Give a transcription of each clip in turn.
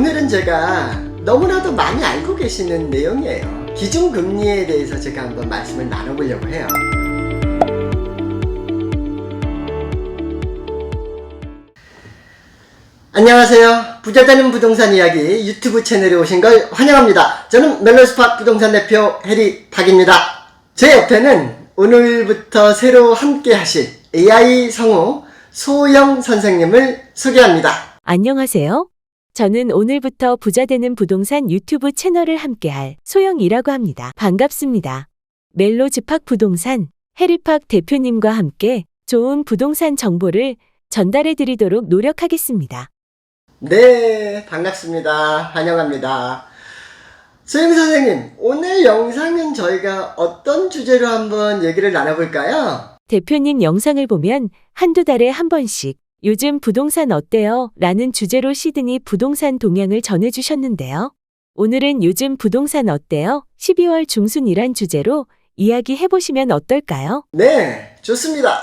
오늘은 제가 너무나도 많이 알고 계시는 내용이에요. 기준금리에 대해서 제가 한번 말씀을 나눠보려고 해요. 안녕하세요. 부자되는 부동산 이야기 유튜브 채널에 오신 걸 환영합니다. 저는 멜로스팟 부동산 대표 해리 박입니다. 제 옆에는 오늘부터 새로 함께 하실 AI 성우 소영 선생님을 소개합니다. 안녕하세요. 저는 오늘부터 부자되는 부동산 유튜브 채널을 함께할 소영이라고 합니다. 반갑습니다. 멜로즈팍 부동산 해리팍 대표님과 함께 좋은 부동산 정보를 전달해 드리도록 노력하겠습니다. 네, 반갑습니다. 환영합니다. 소영 선생님, 오늘 영상은 저희가 어떤 주제로 한번 얘기를 나눠볼까요? 대표님 영상을 보면 한두 달에 한 번씩 요즘 부동산 어때요? 라는 주제로 시드니 부동산 동향을 전해주셨는데요. 오늘은 요즘 부동산 어때요? 12월 중순이란 주제로 이야기해보시면 어떨까요? 네, 좋습니다.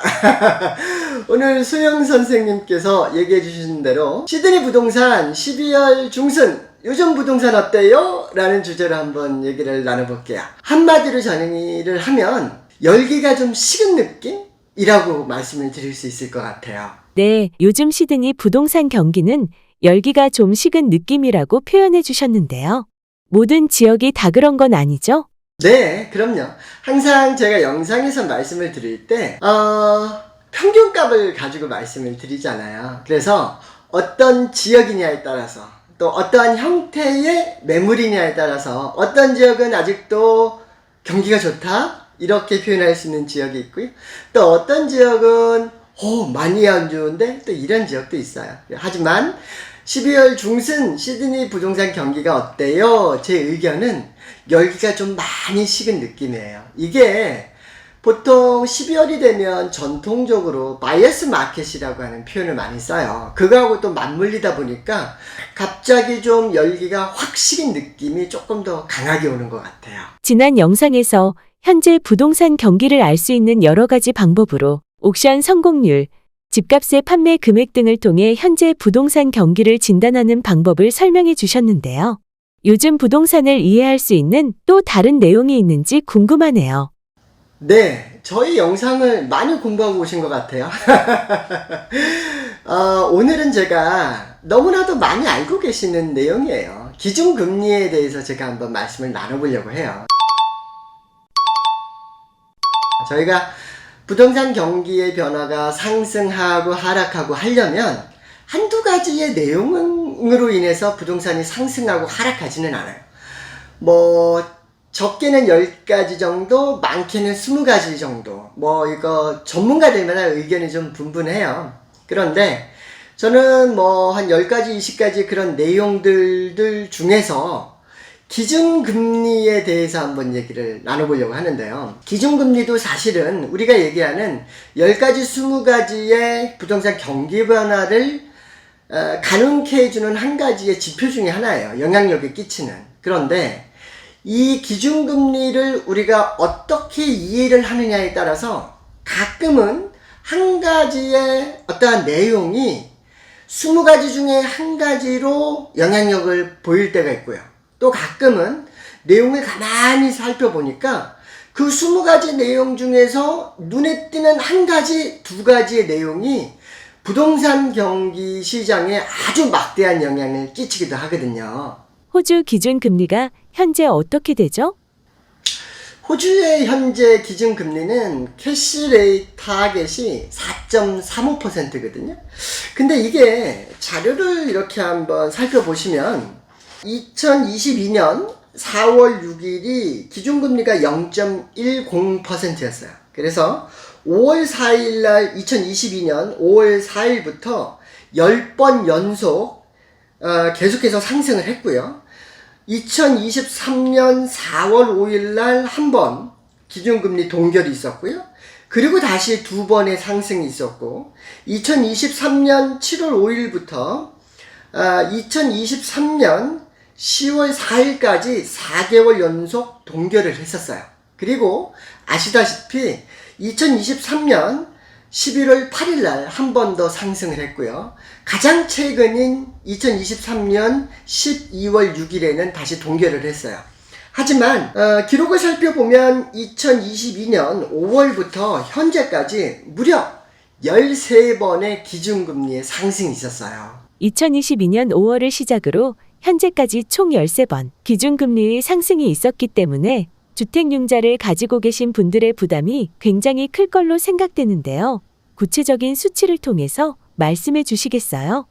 오늘 소영 선생님께서 얘기해 주신 대로 시드니 부동산 12월 중순 요즘 부동산 어때요? 라는 주제로 한번 얘기를 나눠볼게요. 한마디로 정의를 하면 열기가 좀 식은 느낌이라고 말씀을 드릴 수 있을 것 같아요. 네, 요즘 시드니 부동산 경기는 열기가 좀 식은 느낌이라고 표현해 주셨는데요. 모든 지역이 다 그런 건 아니죠? 네, 그럼요. 항상 제가 영상에서 말씀을 드릴 때 평균값을 가지고 말씀을 드리잖아요. 그래서 어떤 지역이냐에 따라서 또 어떠한 형태의 매물이냐에 따라서 어떤 지역은 아직도 경기가 좋다 이렇게 표현할 수 있는 지역이 있고요. 또 어떤 지역은 많이 안 좋은데 또 이런 지역도 있어요. 하지만 12월 중순 시드니 부동산 경기가 어때요? 제 의견은 열기가 좀 많이 식은 느낌이에요. 이게 보통 12월이 되면 전통적으로 바이어스 마켓이라고 하는 표현을 많이 써요. 그거하고 또 맞물리다 보니까 갑자기 좀 열기가 확 식은 느낌이 조금 더 강하게 오는 것 같아요. 지난 영상에서 현재 부동산 경기를 알 수 있는 여러 가지 방법으로 옥션 성공률, 집값의 판매 금액 등을 통해 현재 부동산 경기를 진단하는 방법을 설명해 주셨는데요. 요즘 부동산을 이해할 수 있는 또 다른 내용이 있는지 궁금하네요. 네, 저희 영상을 많이 공부하고 오신 것 같아요. 오늘은 제가 너무나도 많이 알고 계시는 내용이에요. 기준금리에 대해서 제가 한번 말씀을 나눠보려고 해요. 저희가 부동산 경기의 변화가 상승하고 하락하고 하려면 한두 가지의 내용으로 인해서 부동산이 상승하고 하락하지는 않아요. 적게는 10가지 정도, 많게는 20가지 정도. 이거 전문가들마다 의견이 좀 분분해요. 그런데 저는 한 10가지, 20가지 그런 내용들 중에서 기준금리에 대해서 한번 얘기를 나눠보려고 하는데요. 기준금리도 사실은 우리가 얘기하는 10가지, 20가지의 부동산 경기 변화를 가능케 해주는 한 가지의 지표 중에 하나예요. 영향력을 끼치는. 그런데 이 기준금리를 우리가 어떻게 이해를 하느냐에 따라서 가끔은 한 가지의 어떠한 내용이 20가지 중에 한 가지로 영향력을 보일 때가 있고요. 또 가끔은 내용을 가만히 살펴보니까 그 20가지 내용 중에서 눈에 띄는 한 가지, 두 가지의 내용이 부동산 경기 시장에 아주 막대한 영향을 끼치기도 하거든요. 호주 기준 금리가 현재 어떻게 되죠? 호주의 현재 기준금리는 캐시레이트 타겟이 4.35%거든요. 근데 이게 자료를 이렇게 한번 살펴보시면 2022년 4월 6일이 기준금리가 0.10%였어요. 그래서 5월 4일 날 2022년 5월 4일부터 10번 연속 계속해서 상승을 했고요. 2023년 4월 5일 날 한 번 기준금리 동결이 있었고요. 그리고 다시 두 번의 상승이 있었고 2023년 7월 5일부터 2023년 10월 4일까지 4개월 연속 동결을 했었어요. 그리고 아시다시피 2023년 11월 8일 날 한 번 더 상승을 했고요. 가장 최근인 2023년 12월 6일에는 다시 동결을 했어요. 하지만 기록을 살펴보면 2022년 5월부터 현재까지 무려 13번의 기준금리의 상승이 있었어요. 2022년 5월을 시작으로 현재까지 총 13번 기준금리의 상승이 있었기 때문에 주택융자를 가지고 계신 분들의 부담이 굉장히 클 걸로 생각되는데요. 구체적인 수치를 통해서 말씀해 주시겠어요?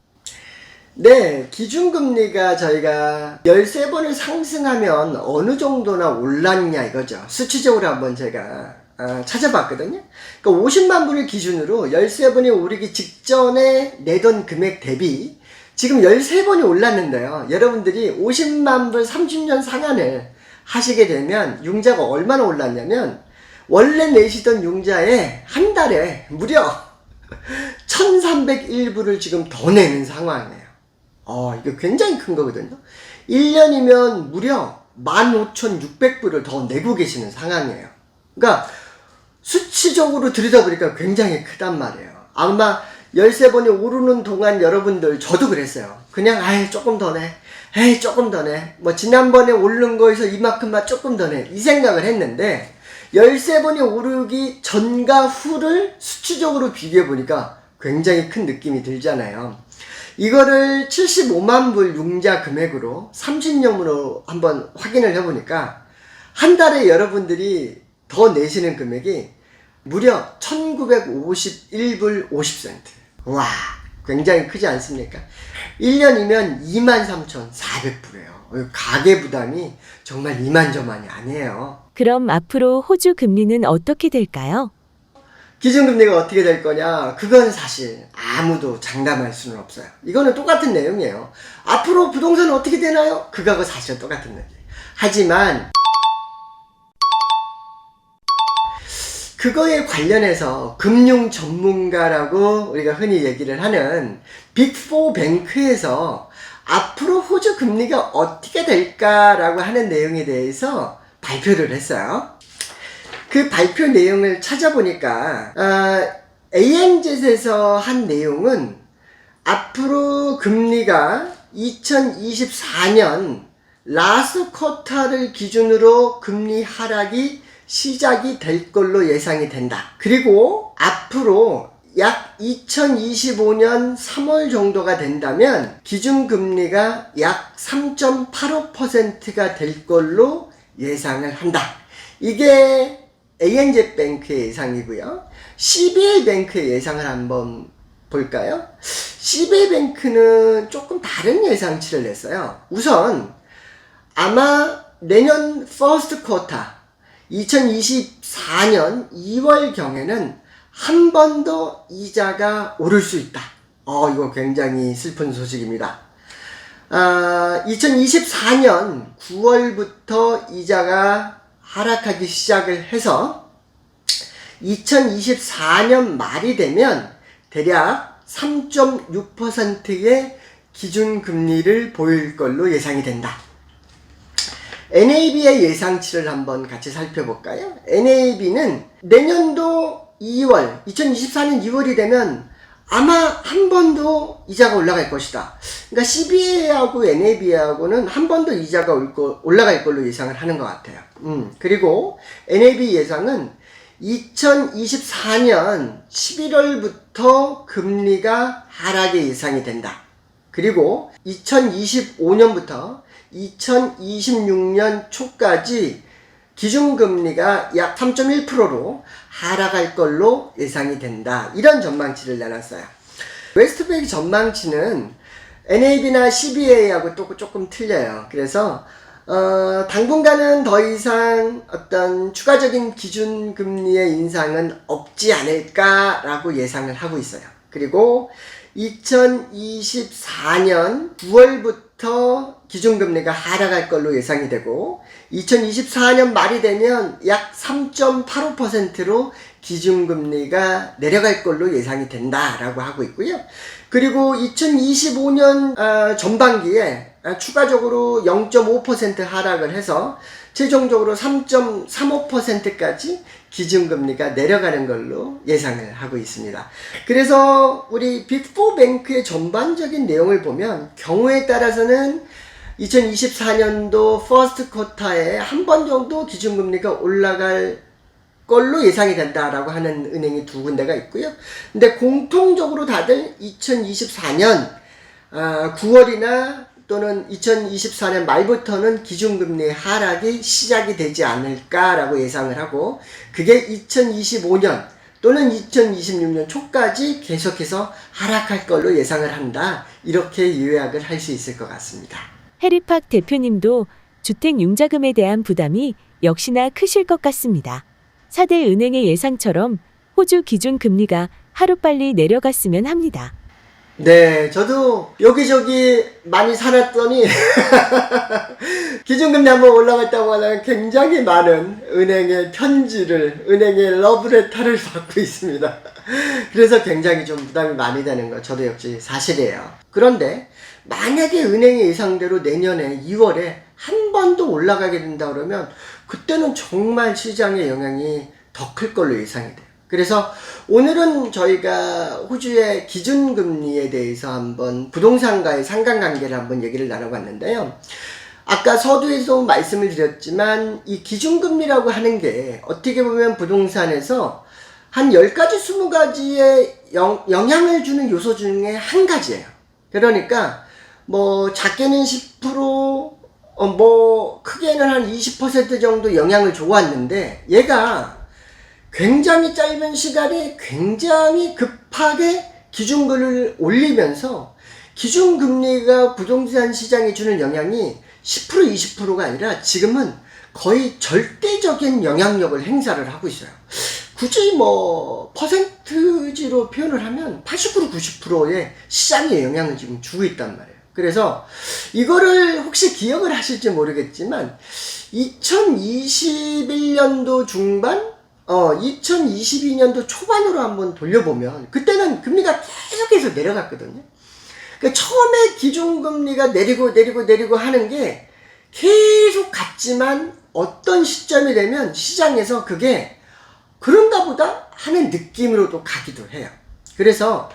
네, 기준금리가 저희가 13번을 상승하면 어느 정도나 올랐냐 이거죠. 수치적으로 한번 제가 찾아봤거든요. 그러니까 50만 불을 기준으로 13번이 오르기 직전에 내던 금액 대비 지금 13번이 올랐는데요. 여러분들이 50만 불 30년 상한을 하시게 되면 융자가 얼마나 올랐냐면 원래 내시던 융자에 한 달에 무려 1301불을 지금 더 내는 상황이에요. 이거 굉장히 큰 거거든요. 1년이면 무려 15,600불을 더 내고 계시는 상황이에요. 그러니까 수치적으로 들여다보니까 굉장히 크단 말이에요. 아마 13번이 오르는 동안 여러분들, 저도 그랬어요. 그냥 조금 더 내. 조금 더 내. 뭐 지난번에 오른 거에서 이만큼만 조금 더 내. 이 생각을 했는데 13번이 오르기 전과 후를 수치적으로 비교해 보니까 굉장히 큰 느낌이 들잖아요. 이거를 75만 불 융자 금액으로 30년으로 한번 확인을 해보니까 한 달에 여러분들이 더 내시는 금액이 무려 1951불 50센트. 와, 굉장히 크지 않습니까? 1년이면 23,400불이에요. 가계 부담이 정말 이만저만이 아니에요. 그럼 앞으로 호주 금리는 어떻게 될까요? 기준금리가 어떻게 될 거냐? 그건 사실 아무도 장담할 수는 없어요. 이거는 똑같은 내용이에요. 앞으로 부동산은 어떻게 되나요? 그거하고 사실 똑같은 내용. 하지만 그거에 관련해서 금융 전문가라고 우리가 흔히 얘기를 하는 빅4 뱅크에서 앞으로 호주 금리가 어떻게 될까라고 하는 내용에 대해서 발표를 했어요. 그 발표 내용을 찾아보니까 ANZ에서 한 내용은 앞으로 금리가 2024년 라스트 쿼터를 기준으로 금리 하락이 시작이 될 걸로 예상이 된다. 그리고 앞으로 약 2025년 3월 정도가 된다면 기준금리가 약 3.85%가 될 걸로 예상을 한다. 이게 ANZ 뱅크의 예상이고요. CBA 뱅크의 예상을 한번 볼까요? CBA 뱅크는 조금 다른 예상치를 냈어요. 우선 아마 내년 퍼스트 쿼터 2024년 2월 경에는 한 번 더 이자가 오를 수 있다. 이거 굉장히 슬픈 소식입니다. 2024년 9월부터 이자가 하락하기 시작을 해서 2024년 말이 되면 대략 3.6%의 기준금리를 보일 걸로 예상이 된다. NAB의 예상치를 한번 같이 살펴볼까요? NAB는 내년도 2024년 2월이 되면 아마 한 번 더 이자가 올라갈 것이다. 그러니까 CBA하고 NAB하고는 한 번 더 이자가 올라갈 걸로 예상을 하는 것 같아요. 그리고 NAB 예상은 2024년 11월부터 금리가 하락의 예상이 된다. 그리고 2025년부터 2026년 초까지 기준금리가 약 3.1%로 하락할 걸로 예상이 된다. 이런 전망치를 내놨어요. 웨스트베이 전망치는 NAB나 CBA하고 또 조금 틀려요. 그래서 당분간은 더 이상 어떤 추가적인 기준금리의 인상은 없지 않을까라고 예상을 하고 있어요. 그리고 2024년 9월부터 기준금리가 하락할 걸로 예상이 되고 2024년 말이 되면 약 3.85%로 기준금리가 내려갈 걸로 예상이 된다라고 하고 있고요. 그리고 2025년 전반기에 추가적으로 0.5% 하락을 해서 최종적으로 3.35%까지 기준금리가 내려가는 걸로 예상을 하고 있습니다. 그래서 우리 빅4 뱅크의 전반적인 내용을 보면 경우에 따라서는 2024년도 퍼스트 쿼터에 한 번 정도 기준금리가 올라갈 걸로 예상이 된다라고 하는 은행이 두 군데가 있고요. 근데 공통적으로 다들 2024년 9월이나 또는 2024년 말부터는 기준금리 하락이 시작이 되지 않을까라고 예상을 하고, 그게 2025년 또는 2026년 초까지 계속해서 하락할 걸로 예상을 한다. 이렇게 요약을 할 수 있을 것 같습니다. 해리팍 대표님도 주택 융자금에 대한 부담이 역시나 크실 것 같습니다. 4대 은행의 예상처럼 호주 기준금리가 하루빨리 내려갔으면 합니다. 네, 저도 여기저기 많이 살았더니 기준금리 한번 올라갔다고 하면 굉장히 많은 은행의 편지를, 은행의 러브레터를 받고 있습니다. 그래서 굉장히 좀 부담이 많이 되는 거 저도 역시 사실이에요. 그런데 만약에 은행의 예상대로 내년에 2월에 한 번 더 올라가게 된다 그러면 그때는 정말 시장의 영향이 더 클 걸로 예상이 돼요. 그래서 오늘은 저희가 호주의 기준금리에 대해서 한번 부동산과의 상관관계를 한번 얘기를 나눠봤는데요. 아까 서두에서 말씀을 드렸지만 이 기준금리라고 하는 게 어떻게 보면 부동산에서 한 10가지, 20가지의 영향을 주는 요소 중에 한 가지예요. 그러니까 뭐 작게는 10%, 뭐 크게는 한 20% 정도 영향을 줘왔는데, 얘가 굉장히 짧은 시간에 굉장히 급하게 기준금리를 올리면서 기준금리가 부동산 시장에 주는 영향이 10%, 20%가 아니라 지금은 거의 절대적인 영향력을 행사를 하고 있어요. 굳이 뭐 퍼센트지로 표현을 하면 80%, 90%의 시장에 영향을 지금 주고 있단 말이에요. 그래서 이거를 혹시 기억을 하실지 모르겠지만 2021년도 중반 2022년도 초반으로 한번 돌려보면 그때는 금리가 계속해서 내려갔거든요. 그러니까 처음에 기준금리가 내리고 하는 게 계속 갔지만 어떤 시점이 되면 시장에서 그게 그런가 보다 하는 느낌으로도 가기도 해요. 그래서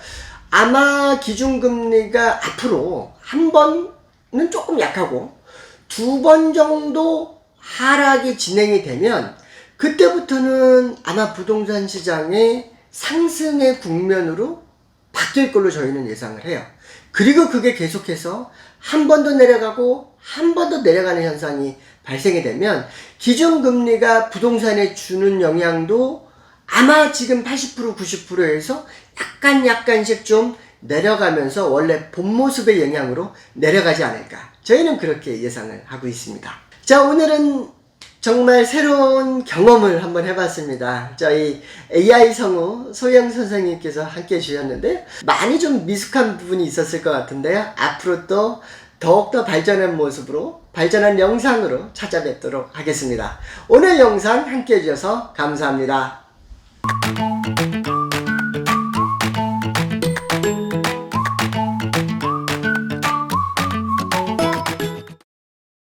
아마 기준금리가 앞으로 한 번은 조금 약하고 두 번 정도 하락이 진행이 되면 그때부터는 아마 부동산 시장의 상승의 국면으로 바뀔 걸로 저희는 예상을 해요. 그리고 그게 계속해서 한 번 더 내려가고 한 번 더 내려가는 현상이 발생이 되면 기준금리가 부동산에 주는 영향도 아마 지금 80%, 90%에서 약간씩 좀 내려가면서 원래 본 모습의 영향으로 내려가지 않을까. 저희는 그렇게 예상을 하고 있습니다. 자, 오늘은 정말 새로운 경험을 한번 해봤습니다. 저희 AI 성우 소영 선생님께서 함께 해주셨는데 많이 좀 미숙한 부분이 있었을 것 같은데요. 앞으로 또 더욱더 발전한 모습으로, 발전한 영상으로 찾아뵙도록 하겠습니다. 오늘 영상 함께 해주셔서 감사합니다.